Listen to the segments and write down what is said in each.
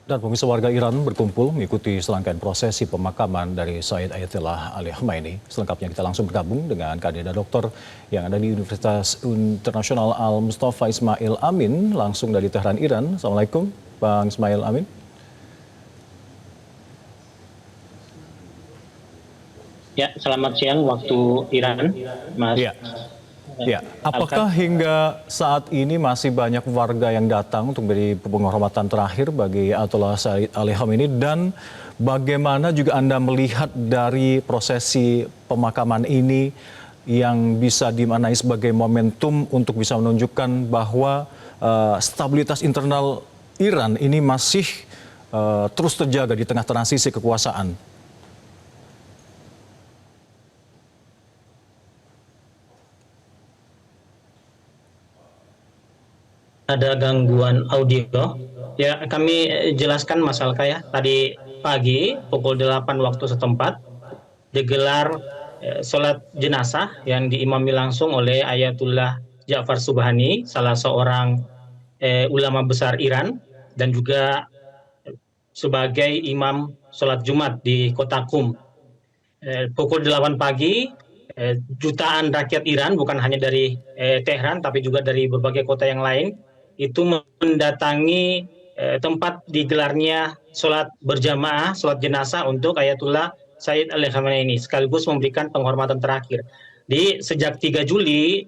Dan pemirsa, warga Iran berkumpul mengikuti serangkaian prosesi pemakaman dari Said Ayatollah Ali Khamenei. Selengkapnya kita langsung bergabung dengan Kandida Doktor yang ada di Universitas Internasional Al-Mustafa Ismail Amin, langsung dari Tehran, Iran. Assalamualaikum, Bang Ismail Amin. Ya, selamat siang waktu Iran, Mas. Ya, apakah hingga saat ini masih banyak warga yang datang untuk beri penghormatan terakhir bagi Ayatollah Said Ali Khamenei, dan bagaimana juga Anda melihat dari prosesi pemakaman ini yang bisa dimaknai sebagai momentum untuk bisa menunjukkan bahwa stabilitas internal Iran ini masih terus terjaga di tengah transisi kekuasaan? Ada gangguan audio. Ya, kami jelaskan Mas Alka ya. Tadi pagi pukul 8 waktu setempat digelar sholat jenazah yang diimami langsung oleh Ayatullah Ja'far Subhani, salah seorang ulama besar Iran dan juga sebagai imam sholat Jumat di kota Qum. Pukul 8 pagi jutaan rakyat Iran, bukan hanya dari Tehran tapi juga dari berbagai kota yang lain, itu mendatangi tempat digelarnya sholat berjamaah, sholat jenazah untuk Ayatullah Said Ali Khamenei ini, sekaligus memberikan penghormatan terakhir. Sejak 3 Juli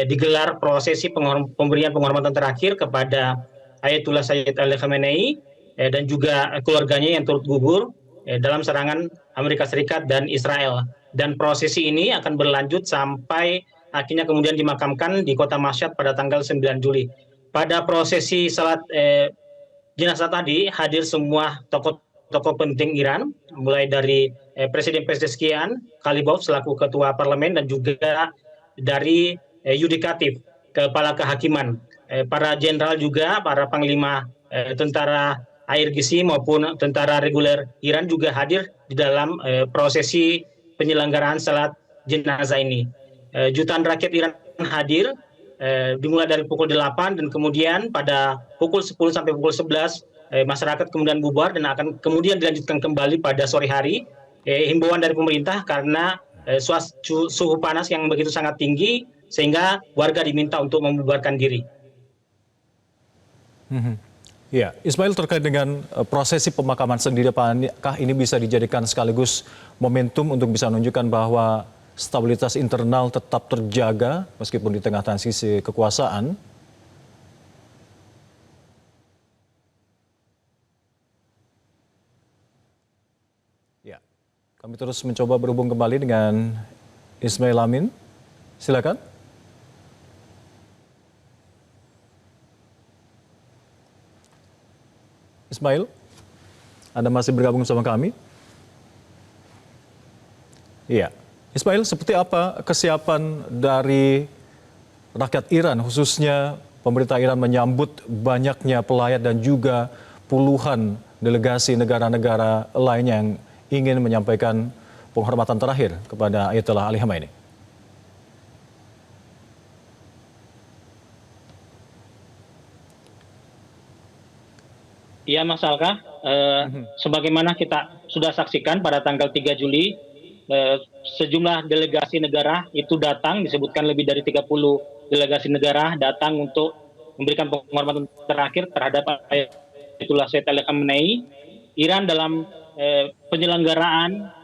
digelar prosesi pemberian penghormatan terakhir kepada Ayatullah Said Ali Khamenei dan juga keluarganya yang turut gugur dalam serangan Amerika Serikat dan Israel. Dan prosesi ini akan berlanjut sampai akhirnya kemudian dimakamkan di kota Mashhad pada tanggal 9 Juli. Pada prosesi salat jenazah tadi hadir semua tokoh penting Iran, mulai dari Presiden Pezeshkian, Kalibov selaku Ketua Parlemen, dan juga dari yudikatif, Kepala Kehakiman, para jenderal juga, para panglima tentara air gisi maupun tentara reguler Iran juga hadir di dalam prosesi penyelenggaraan salat jenazah ini. Jutaan rakyat Iran hadir, dimulai dari pukul 8 dan kemudian pada pukul 10 sampai pukul 11 masyarakat kemudian bubar dan akan kemudian dilanjutkan kembali pada sore hari. Himbauan dari pemerintah karena suhu panas yang begitu sangat tinggi sehingga warga diminta untuk membubarkan diri. Ya, Ismail, terkait dengan prosesi pemakaman sendiri, apakah ini bisa dijadikan sekaligus momentum untuk bisa menunjukkan bahwa stabilitas internal tetap terjaga meskipun di tengah transisi kekuasaan? Ya, kami terus mencoba berhubung kembali dengan Ismail Amin. Silakan. Ismail, Anda masih bergabung sama kami? Iya. Ismail, seperti apa kesiapan dari rakyat Iran, khususnya pemerintah Iran menyambut banyaknya pelayat dan juga puluhan delegasi negara-negara lain yang ingin menyampaikan penghormatan terakhir kepada Ayatollah Ali Khamenei? Iya, Mas Alka, sebagaimana kita sudah saksikan pada tanggal 3 Juli, sejumlah delegasi negara itu datang, disebutkan lebih dari 30 delegasi negara datang untuk memberikan penghormatan terakhir terhadap Ayatollah Said Ali Khamenei. Iran dalam penyelenggaraan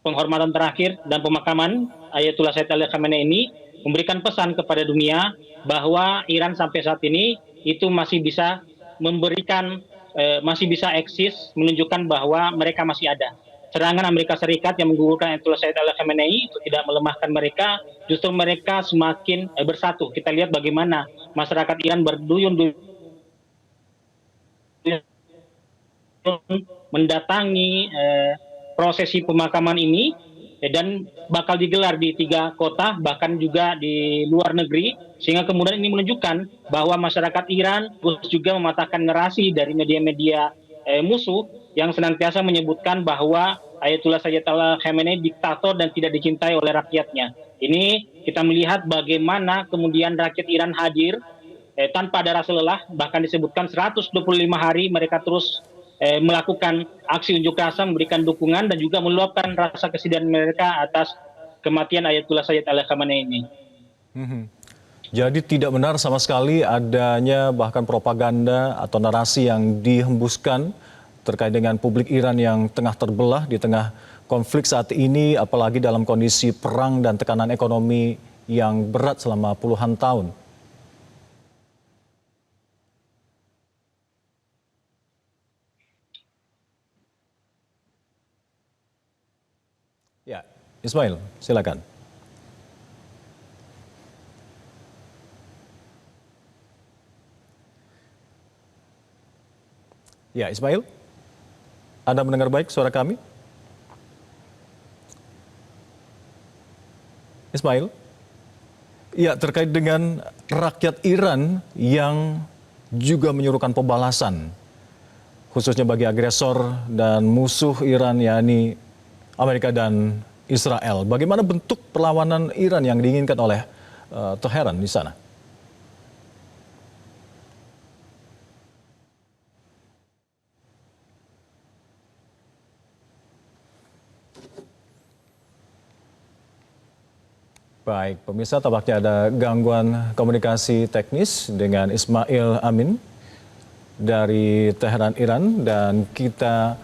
penghormatan terakhir dan pemakaman Ayatollah Said Ali Khamenei ini memberikan pesan kepada dunia bahwa Iran sampai saat ini itu masih bisa memberikan, masih bisa eksis, menunjukkan bahwa mereka masih ada. Serangan Amerika Serikat yang menggugurkan Ayatollah Said Ali Khamenei itu tidak melemahkan mereka, justru mereka semakin bersatu. Kita lihat bagaimana masyarakat Iran berduyun-duyun mendatangi prosesi pemakaman ini, dan bakal digelar di 3 kota, bahkan juga di luar negeri, sehingga kemudian ini menunjukkan bahwa masyarakat Iran terus juga mematahkan narasi dari media-media musuh yang senantiasa menyebutkan bahwa Ayatollah Said Ali Khamenei diktator dan tidak dicintai oleh rakyatnya. Ini kita melihat bagaimana kemudian rakyat Iran hadir tanpa ada rasa lelah, bahkan disebutkan 125 hari mereka terus melakukan aksi unjuk rasa, memberikan dukungan dan juga meluapkan rasa kesedihan mereka atas kematian Ayatullah Sayyid Ali Khamenei ini. Jadi tidak benar sama sekali adanya bahkan propaganda atau narasi yang dihembuskan terkait dengan publik Iran yang tengah terbelah di tengah konflik saat ini, apalagi dalam kondisi perang dan tekanan ekonomi yang berat selama puluhan tahun. Ya, Ismail, silakan. Ya, Ismail, Anda mendengar baik suara kami? Ismail? Ya, terkait dengan rakyat Iran yang juga menyuruhkan pembalasan, khususnya bagi agresor dan musuh Iran, yakni Amerika dan Israel. Bagaimana bentuk perlawanan Iran yang diinginkan oleh Teheran di sana? Baik, pemirsa, tampaknya ada gangguan komunikasi teknis dengan Ismail Amin dari Teheran, Iran, dan kita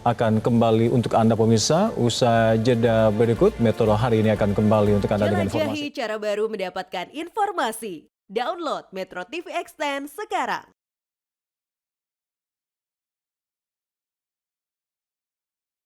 akan kembali untuk Anda pemirsa usai jeda berikut. Metro hari ini akan kembali untuk Anda dengan informasi. Jelajahi cara baru mendapatkan informasi. Download Metro TV Extend sekarang.